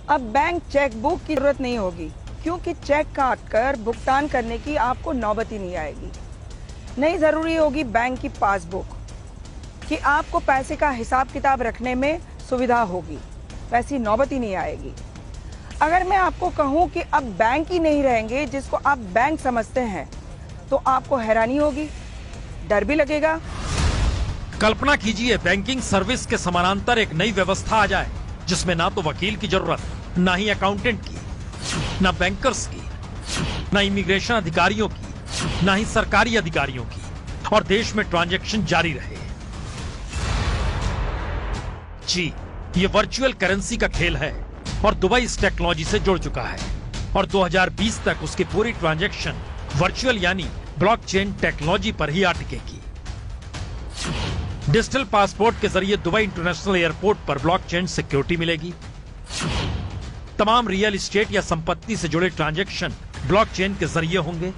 अब bank chequebook की जरूरत नहीं होगी, क्योंकि चेक काट कर भुगतान करने की आपको नौबत ही नहीं आएगी। नहीं जरूरी होगी बैंक की पासबुक कि आपको पैसे का हिसाब किताब रखने में सुविधा होगी, वैसी नौबत ही नहीं आएगी। अगर मैं आपको कहूं कि अब बैंक ही नहीं रहेंगे जिसको आप बैंक समझते हैं, तो आपको हैरानी होगी, डर भी लगेगा। कल्पना कीजिए बैंकिंग सर्विस के समानांतर एक नई व्यवस्था आ जाए जिसमें ना तो वकील की जरूरत, ना ही अकाउंटेंट की, ना बैंकर्स की, ना इमिग्रेशन अधिकारियों की, ना ही सरकारी अधिकारियों की, और देश में ट्रांजैक्शन जारी रहे। जी, ये वर्चुअल करेंसी का खेल है और दुबई इस टेक्नोलॉजी से जुड़ चुका है और 2020 तक उसकी पूरी ट्रांजैक्शन वर्चुअल यानी ब्लॉकचेन टेक्नोलॉजी पर ही अटकेगी। डिजिटल पासपोर्ट के जरिए दुबई इंटरनेशनल एयरपोर्ट पर ब्लॉकचेन सिक्योरिटी मिलेगी। तमाम रियल एस्टेट या संपत्ति से जुड़े ट्रांजैक्शन ब्लॉकचेन के जरिए होंगे।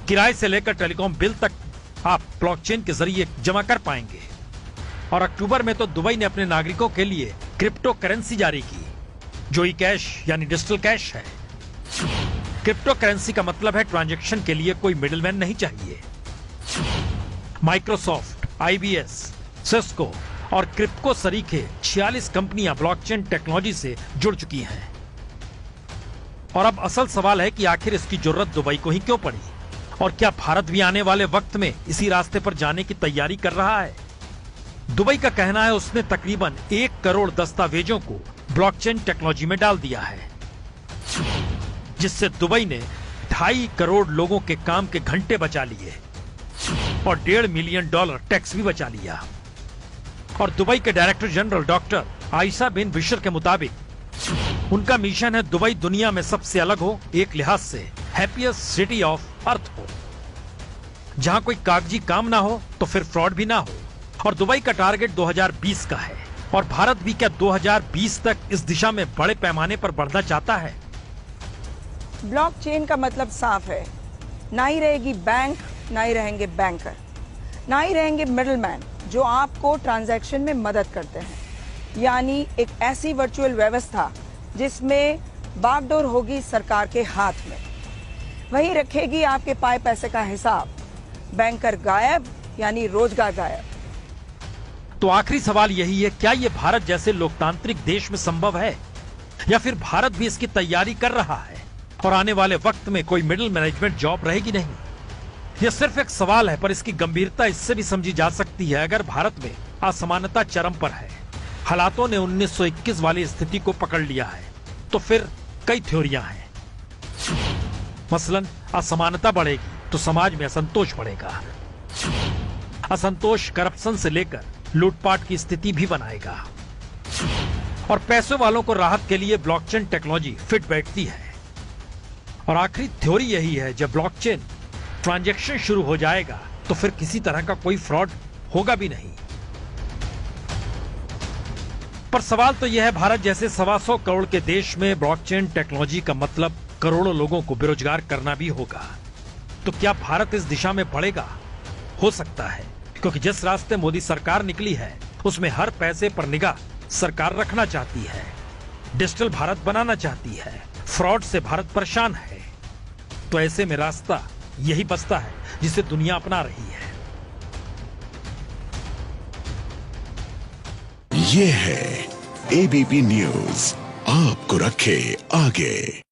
किराए से लेकर टेलीकॉम बिल तक आप ब्लॉकचेन के जरिए जमा कर पाएंगे। और अक्टूबर में तो दुबई ने अपने नागरिकों के लिए क्रिप्टो करेंसी जारी की, जो ई कैश यानी डिजिटल कैश है। क्रिप्टो करेंसी का मतलब है ट्रांजैक्शन के लिए कोई मिडिलमैन नहीं चाहिए। माइक्रोसॉफ्ट, आईबीएस, सिस्को और क्रिप्को सरीखे 46 कंपनियां ब्लॉकचेन टेक्नोलॉजी से जुड़ चुकी हैं। और अब असल सवाल है कि आखिर इसकी जरूरत दुबई को ही क्यों पड़ी, और क्या भारत भी आने वाले वक्त में इसी रास्ते पर जाने की तैयारी कर रहा है। दुबई का कहना है उसने तकरीबन 1 करोड़ दस्तावेजों को ब्लॉकचेन टेक्नोलॉजी में डाल दिया है, जिससे दुबई ने 2.5 करोड़ लोगों के काम के घंटे बचा लिए और $1.5 मिलियन टैक्स भी बचा लिया। और दुबई के डायरेक्टर जनरल डॉक्टर आयशा बिन बिशर के मुताबिक उनका मिशन है दुबई दुनिया में सबसे अलग हो, एक लिहाज से हैप्पीएस्ट सिटी ऑफ अर्थ हो, जहां कोई कागजी काम ना हो तो फिर फ्रॉड भी ना हो। और दुबई का टारगेट 2020 का है, और भारत भी क्या 2020 तक इस दिशा में बड़े पैमाने पर बढ़ना चाहता है। ब्लॉकचेन का मतलब साफ है, ना ही रहेगी बैंक, ना ही रहेंगे बैंकर, ना ही रहेंगे मिडलमैन जो आपको ट्रांजैक्शन में मदद करते हैं। यानी एक ऐसी वर्चुअल व्यवस्था जिसमें बागडोर होगी सरकार के हाथ में, वही रखेगी आपके पाए पैसे का हिसाब। बैंकर गायब यानी रोजगार गायब। तो आखिरी सवाल यही है, क्या यह भारत जैसे लोकतांत्रिक देश में संभव है, या फिर भारत भी इसकी तैयारी कर रहा है और आने वाले वक्त में कोई मिडिल मैनेजमेंट जॉब रहेगी नहीं। यह सिर्फ एक सवाल है, पर इसकी गंभीरता इससे भी समझी जा सकती है अगर भारत में असमानता चरम पर है। हालातों ने 1921 वाली स्थिति को पकड़ लिया है, तो फिर कई थ्योरियां हैं। मसलन असमानता बढ़ेगी तो समाज में असंतोष बढ़ेगा। असंतोष करप्शन से लेकर लूटपाट की स्थिति भी बनाएगा, और पैसों वालों को राहत के लिए ब्लॉकचेन टेक्नोलॉजी फिट बैठती है। और आखिरी थ्योरी यही है, जब ब्लॉकचेन ट्रांजैक्शन शुरू हो जाएगा तो फिर किसी तरह का कोई फ्रॉड होगा भी नहीं। पर सवाल तो यह है, भारत जैसे 125 करोड़ के देश में ब्लॉकचेन टेक्नोलॉजी का मतलब करोड़ों लोगों को बेरोजगार करना भी होगा। तो क्या भारत इस दिशा में बढ़ेगा? हो सकता है, क्योंकि जिस रास्ते मोदी सरकार निकली है उसमें हर पैसे पर निगाह सरकार रखना चाहती है, डिजिटल भारत बनाना चाहती है, फ्रॉड से भारत परेशान है। तो ऐसे में रास्ता यही बचता है जिसे दुनिया अपना रही है। ये है एबीपी न्यूज, आपको रखे आगे।